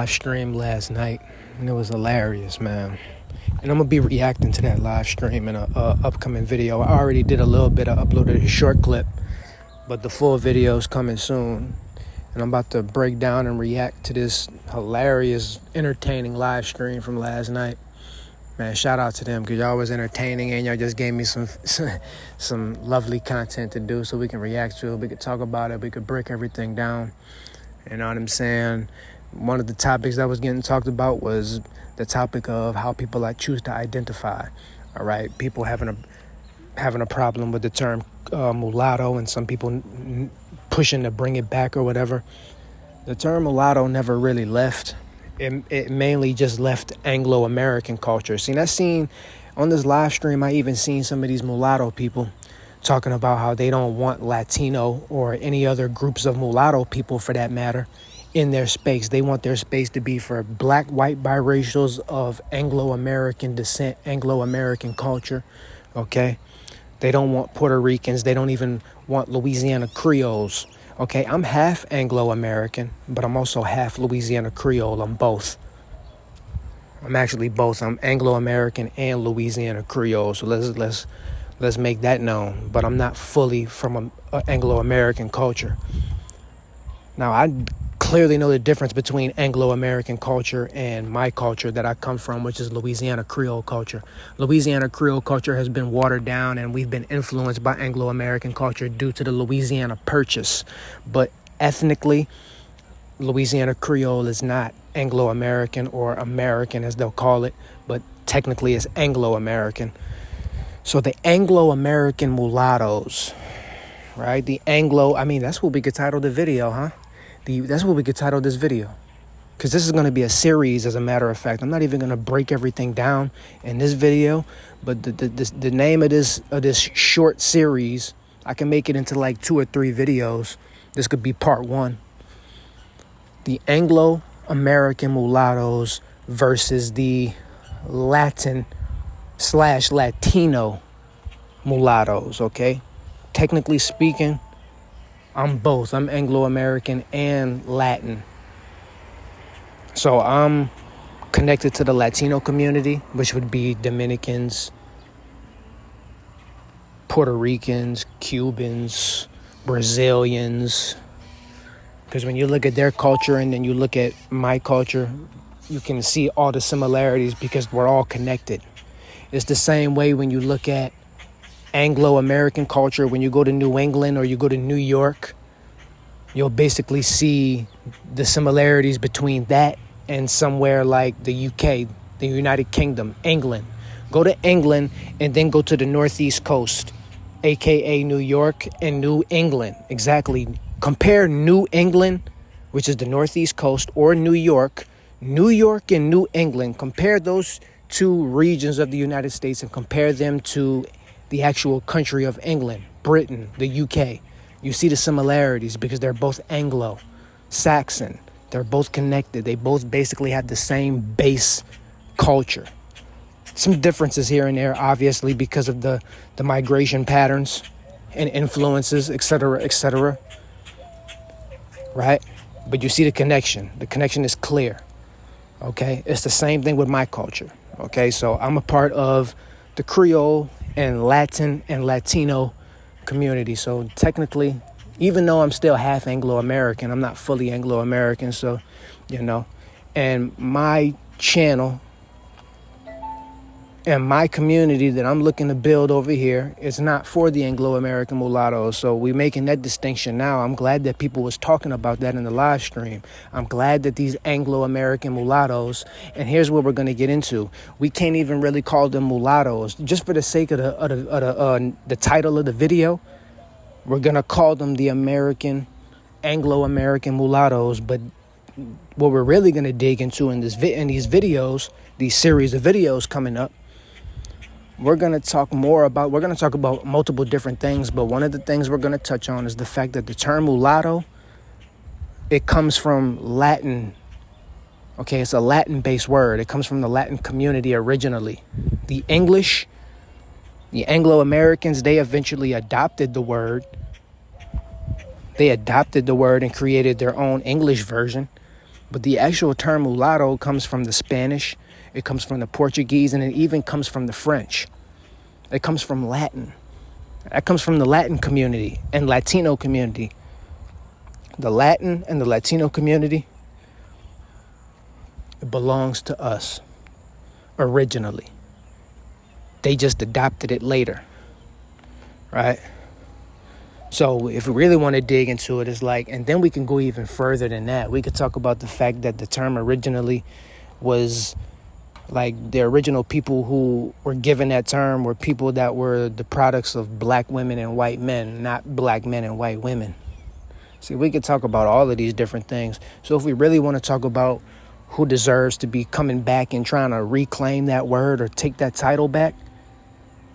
Live stream last night, and it was hilarious, man. And I'm gonna be reacting to that live stream in a upcoming video. I already did a little bit. I uploaded a short clip, but the full video is coming soon. And I'm about to break down and react to this hilarious, entertaining live stream from last night. Man, shout out to them, because y'all was entertaining and y'all just gave me some lovely content to do so we can react to it. We could talk about it. We could break everything down. You know what I'm saying? One of the topics that was getting talked about was the topic of how people choose to identify. All right, people having a problem with the term mulatto, and some people pushing to bring it back or whatever. The term mulatto never really left. It mainly just left Anglo-American culture. On this live stream, I even seen some of these mulatto people talking about how they don't want Latino or any other groups of mulatto people, for that matter, in their space. They want their space to be for black, white, biracials of Anglo-American descent, Anglo-American culture, okay? They don't want Puerto Ricans. They don't even want Louisiana Creoles, okay? I'm half Anglo-American, but I'm also half Louisiana Creole. I'm both. I'm actually both. I'm Anglo-American and Louisiana Creole, so let's make that known. But I'm not fully from a Anglo-American culture. Now, I clearly know the difference between Anglo-American culture and my culture that I come from, which is Louisiana Creole culture. Louisiana Creole culture has been watered down, and we've been influenced by Anglo-American culture due to the Louisiana Purchase. But ethnically, Louisiana Creole is not Anglo-American or American, as they'll call it, but technically it's Anglo-American. So the Anglo-American mulattoes, right? That's what we could title the video, huh? That's what we could title this video, because this is going to be a series, as a matter of fact. I'm not even going to break everything down in this video, but the name of this short series, I can make it into like 2 or 3 videos. This could be part 1. The Anglo-American mulattoes versus the Latin/Latino mulattoes, okay? Technically speaking, I'm both. I'm Anglo-American and Latin. So I'm connected to the Latino community, which would be Dominicans, Puerto Ricans, Cubans, Brazilians. Because when you look at their culture and then you look at my culture, you can see all the similarities because we're all connected. It's the same way when you look at Anglo-American culture. When you go to New England or you go to New York, you'll basically see the similarities between that and somewhere like the UK, the United Kingdom, England. Go to England and then go to the Northeast Coast, aka New York and New England. Exactly. Compare New England, which is the Northeast Coast, or New York and New England. Compare those 2 regions of the United States and compare them to the actual country of England, Britain, the UK. You see the similarities because they're both Anglo-Saxon. They're both connected. They both basically have the same base culture. Some differences here and there, obviously, because of the migration patterns and influences, etc., right? But you see the connection. The connection is clear, okay? It's the same thing with my culture, okay? So I'm a part of the Creole and Latin and Latino community. So technically, even though I'm still half Anglo-American, I'm not fully Anglo-American. So, and my channel and my community that I'm looking to build over here is not for the Anglo-American mulattoes. So we're making that distinction now. I'm glad that people was talking about that in the live stream. I'm glad that these Anglo-American mulattoes, and here's what we're going to get into. We can't even really call them mulattoes. Just for the sake of the title of the video, we're going to call them the Anglo-American mulattoes. But what we're really going to dig into in these videos, these series of videos coming up, we're going to talk about multiple different things, but one of the things we're going to touch on is the fact that the term mulatto, it comes from Latin. Okay, it's a Latin-based word. It comes from the Latin community originally. The Anglo-Americans, they eventually adopted the word. They adopted the word and created their own English version. But the actual term mulatto comes from the Spanish, it comes from the Portuguese, and it even comes from the French. It comes from Latin. That comes from the Latin community and Latino community. The Latin and the Latino community, it belongs to us originally. They just adopted it later, right? So if we really want to dig into it, it's like, and then we can go even further than that. We could talk about the fact that the term originally was like the original people who were given that term were people that were the products of black women and white men, not black men and white women. See, we could talk about all of these different things. So if we really want to talk about who deserves to be coming back and trying to reclaim that word or take that title back,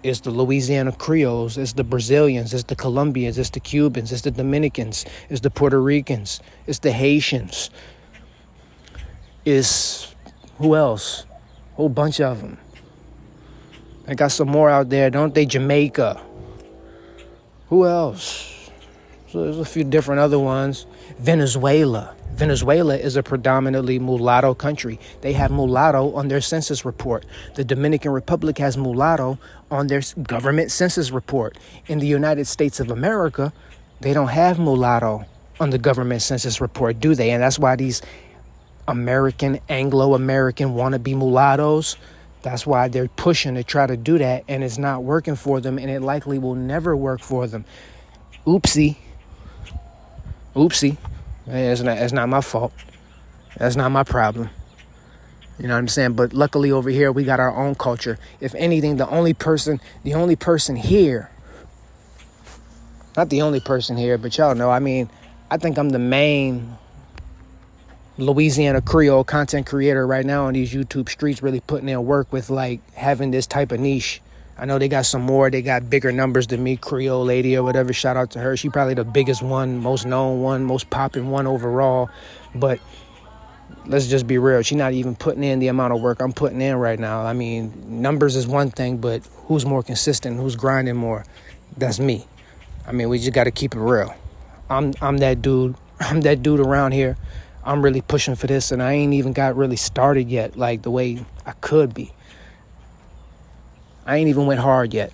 it's the Louisiana Creoles, it's the Brazilians, it's the Colombians, it's the Cubans, it's the Dominicans, it's the Puerto Ricans, it's the Haitians. It's who else? A whole bunch of them. I got some more out there, don't they? Jamaica. Who else? So there's a few different other ones. Venezuela. Venezuela is a predominantly mulatto country. They have mulatto on their census report. The Dominican Republic has mulatto on their government census report. In the United States of America, they don't have mulatto on the government census report, do they? And that's why these American, Anglo-American wannabe mulattoes, that's why they're pushing to try to do that, and it's not working for them, and it likely will never work for them. Oopsie. It's not my fault. That's not my problem. You know what I'm saying? But luckily over here, we got our own culture. If anything, the only person here, not the only person here, but y'all know, I mean, I think I'm the main Louisiana Creole content creator right now on these YouTube streets, really putting in work with like having this type of niche. I know they got some more. They got bigger numbers than me, Creole Lady or whatever. Shout out to her. She probably the biggest one, most known one, most popping one overall. But let's just be real. She's not even putting in the amount of work I'm putting in right now. I mean, numbers is one thing, but who's more consistent? Who's grinding more? That's me. I mean, we just got to keep it real. I'm that dude. I'm that dude around here. I'm really pushing for this, and I ain't even got really started yet, like the way I could be. I ain't even went hard yet.